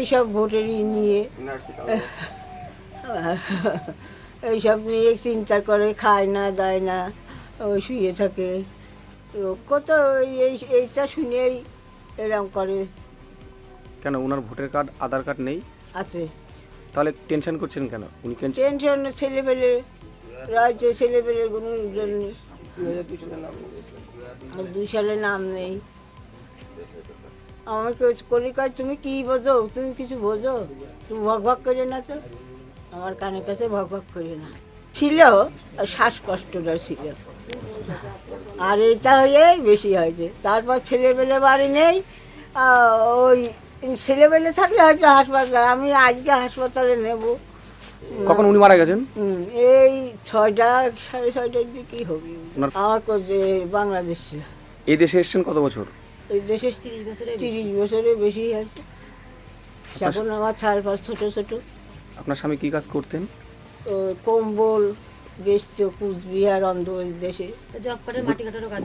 এইসব ভোটেরই নিয়ে এইসব নিয়ে চিন্তা করে, খায় না দেয় না, ওই শুয়ে থাকে। কত এইটা শুনেই এরকম করে। কেন ওনার ভোটার কার্ড আধার কার্ড নেই? আছে। তাহলে টেনশন করছেন কেন? উনি টেনশন ছেলেপেলে রয়েছে, ছেলেপেলের কোনো জন্য 2 সালে নাম নেই। আমাকে করি কয় তুমি কি বোঝো, তুমি কিছু বোঝো, তুমি ভক করে না। তো আমার কানের কাছে ভক করে না ছিল, আর শ্বাসকষ্টটা ছিল, আর এটা হয়ে বেশি হয়েছে। তারপর ছেলেপেলে বাড়ি নেই, ওই ছেলেপেলে থাকলে হয়তো হাসপাতাল, আমি আজকে হাসপাতালে নেব। কখন উনি মারা গেছেন? এই 6টা 6:30টার দিকেই হবে। আমার কাছে বাংলাদেশ ছিল। এই দেশে এসেছেন কত বছর? এই দেশে 30 বছরের বেশি আছে। এখন আমার 4-5 ছোট ছোট। আপনার স্বামী কি কাজ করতেন? কম্বল বেচত কুচবিহার অন্ধ দেশে। জব কার্ডের মাটি কাটারও কাজ।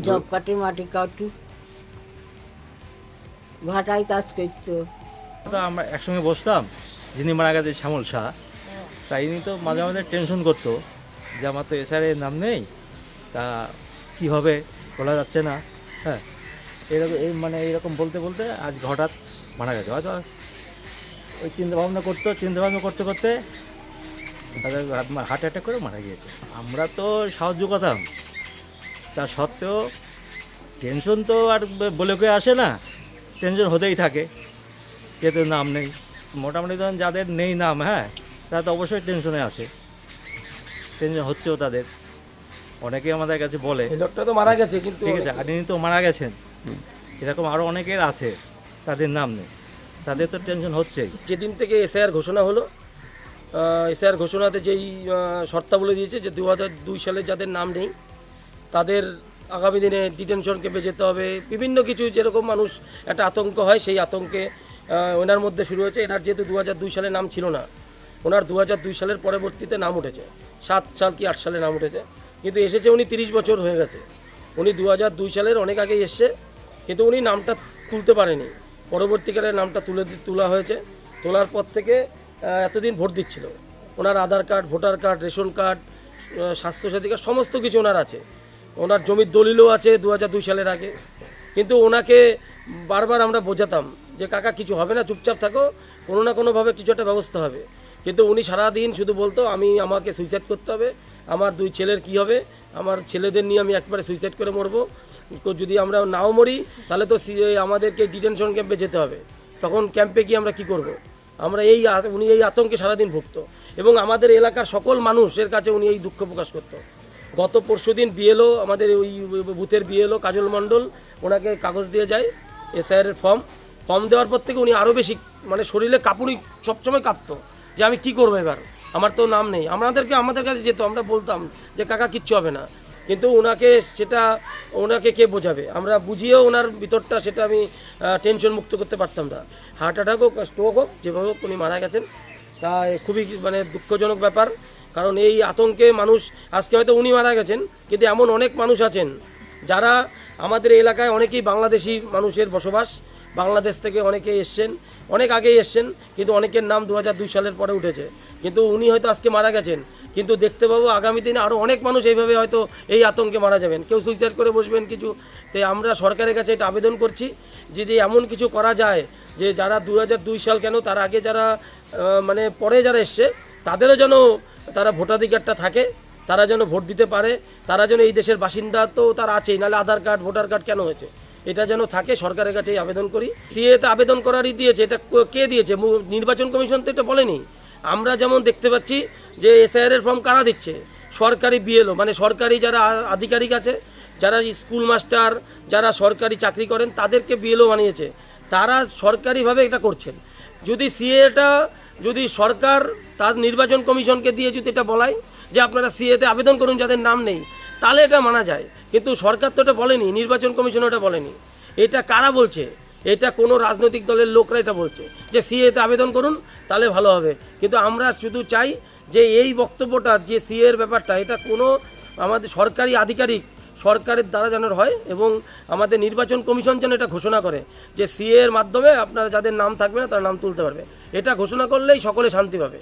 জব কাটে মাটি কাটু ভাটায় কাজ করতো। আমরা একসঙ্গে বসতাম। যিনি মারা গেছে শ্যামল শাহ, তাই ইনি তো মাঝে মাঝে টেনশন করতো যে আমার তো এসআরের নাম নেই, তা কী হবে বলা যাচ্ছে না। হ্যাঁ, এরকম এইরকম বলতে বলতে আজ হঠাৎ মারা গেছে। হয়তো ওই চিন্তাভাবনা করতে করতে হার্ট অ্যাটাক করে মারা গিয়েছে। আমরা তো সাহায্য করতাম, তা সত্ত্বেও টেনশন তো আর বলে কেউ আসে না, টেনশন হতেই থাকে, যেহেতু নাম নেই। মোটামুটি ধরেন যাদের নেই নাম, হ্যাঁ, তারা তো অবশ্যই টেনশনে আছে, টেনশন হচ্ছেও তাদের। অনেকেই আমাদের কাছে বলে লোকটা তো মারা গেছে, কিন্তু ঠিক আছে আপনি তো মারা গেছেন, এরকম আরও অনেকের আছে তাদের নাম নেই, তাদের তো টেনশন হচ্ছেই। যেদিন থেকে এসআইআর ঘোষণা হলো, এসআইআর ঘোষণাতে যেই শর্তাবলী দিয়েছে যে 2002 সালে যাদের নাম নেই তাদের আগামী দিনে ডিটেনশন ক্যাম্পে যেতে হবে, বিভিন্ন কিছু যেরকম মানুষ একটা আতঙ্ক হয়, সেই আতঙ্কে ওনার মধ্যে শুরু হয়েছে। এনার যেহেতু 2002 সালে নাম ছিল না, ওনার 2002 সালের পরবর্তীতে নাম উঠেছে, 7 সাল কি 8 সালে নাম উঠেছে, কিন্তু এসেছে উনি 30 বছর হয়ে গেছে। উনি 2002 সালের অনেক আগেই এসছে, কিন্তু উনি নামটা তুলতে পারেনি। পরবর্তীকালে নামটা তোলা হয়েছে। তোলার পর থেকে এতদিন ভোট দিচ্ছিল। ওনার Aadhaar card, voter card, ration card, Swasthya Sathi card, সমস্ত কিছু ওনার আছে। ওনার জমির দলিলও আছে 2002 সালের আগে। কিন্তু ওনাকে বারবার আমরা বোঝাতাম যে কাকা কিছু হবে না, চুপচাপ থাকো, কোনো না কোনোভাবে কিছু একটা ব্যবস্থা হবে। কিন্তু উনি সারাদিন শুধু বলতো আমাকে সুইসাইড করতে হবে, আমার 2 ছেলের কি হবে, আমার ছেলেদের নিয়ে আমি একবারে সুইসাইড করে মরবো, যদি আমরা নাও মরি তাহলে তো আমাদেরকে ডিটেনশন ক্যাম্পে যেতে হবে, তখন ক্যাম্পে গিয়ে আমরা কি করব। আমরা উনি এই আতঙ্কে সারাদিন ভুগত, এবং আমাদের এলাকার সকল মানুষের কাছে উনি এই দুঃখ প্রকাশ করত। গত পরশুদিন বিএলও, আমাদের ওই বুথের বিএলও কাজল মণ্ডল, ওনাকে কাগজ দিয়ে যায় এসআইআর ফর্ম দেওয়ার পর থেকে উনি আরও বেশি শরীরে কাঁপুনি সবসময় কাঁপতো যে আমি কি করবো এবার, আমার তো নাম নেই। আমাদের কাছে যেত, আমরা বলতাম যে কাকা কিচ্ছু হবে না, কিন্তু ওনাকে কে বোঝাবে। আমরা বুঝিয়েও ওনার ভিতরটা সেটা আমি টেনশন মুক্ত করতে পারতাম না। হার্ট অ্যাটাক হোক, স্ট্রোক হোক, যেভাবে হোক উনি মারা গেছেন, তা খুবই দুঃখজনক ব্যাপার। কারণ এই আতঙ্কে মানুষ, আজকে হয়তো উনি মারা গেছেন, কিন্তু এমন অনেক মানুষ আছেন যারা আমাদের এলাকায়, অনেকেই বাংলাদেশি মানুষের বসবাস, বাংলাদেশ থেকে অনেকে এসছেন, অনেক আগেই এসছেন, কিন্তু অনেকের নাম 2002 সালের পরে উঠেছে। কিন্তু উনি হয়তো আজকে মারা গেছেন, কিন্তু দেখতে পাবো আগামী দিনে আরও অনেক মানুষ এইভাবে হয়তো এই আতঙ্কে মারা যাবেন, কেউ সুইসাইড করে বসবেন কিছু। তাই আমরা সরকারের কাছে এটা আবেদন করছি, যদি এমন কিছু করা যায় যে যারা 2002 সাল কেন, তার আগে যারা পরে যারা এসছে, তাদেরও যেন তারা ভোটাধিকারটা থাকে, তারা যেন ভোট দিতে পারে, তারা যেন এই দেশের বাসিন্দা তো তার আছেই, নাহলে আধার কার্ড, ভোটার কার্ড কেন হয়েছে, এটা যেন থাকে। সরকারের কাছে আবেদন করি। সিএতে আবেদন করারই দিয়েছে, এটা কে দিয়েছে? নির্বাচন কমিশন তো এটা বলেনি। আমরা যেমন দেখতে পাচ্ছি যে এসআইআর ফর্ম কারা দিচ্ছে, সরকারি বিএলও, সরকারি যারা আধিকারিক আছে, যারা স্কুল মাস্টার, যারা সরকারি চাকরি করেন, তাদেরকে বিএলও বানিয়েছে, তারা সরকারিভাবে এটা করছেন। যদি সিএটা যদি সরকার তার নির্বাচন কমিশনকে দিয়ে যদি এটা বলায় যে আপনারা সিএতে আবেদন করুন যাদের নাম নেই, তাহলে এটা মানা যায়। কিন্তু সরকার তো এটা বলেনি, নির্বাচন কমিশন এটা বলেনি। এটা কারা বলছে? এটা কোনো রাজনৈতিক দলের লোকরা এটা বলছে যে সিএতে আবেদন করুন, তাহলে ভালো হবে। কিন্তু আমরা শুধু চাই যে এই বক্তব্যটা, যে সিএর ব্যাপারটা, এটা কোনো আমাদের সরকারি আধিকারিক, সরকারের দ্বারা যেন হয় এবং আমাদের নির্বাচন কমিশন যেন এটা ঘোষণা করে যে সিএ এর মাধ্যমে আপনারা যাদের নাম থাকবে না তারা নাম তুলতে পারবে। এটা ঘোষণা করলেই সকলে শান্তি পাবে।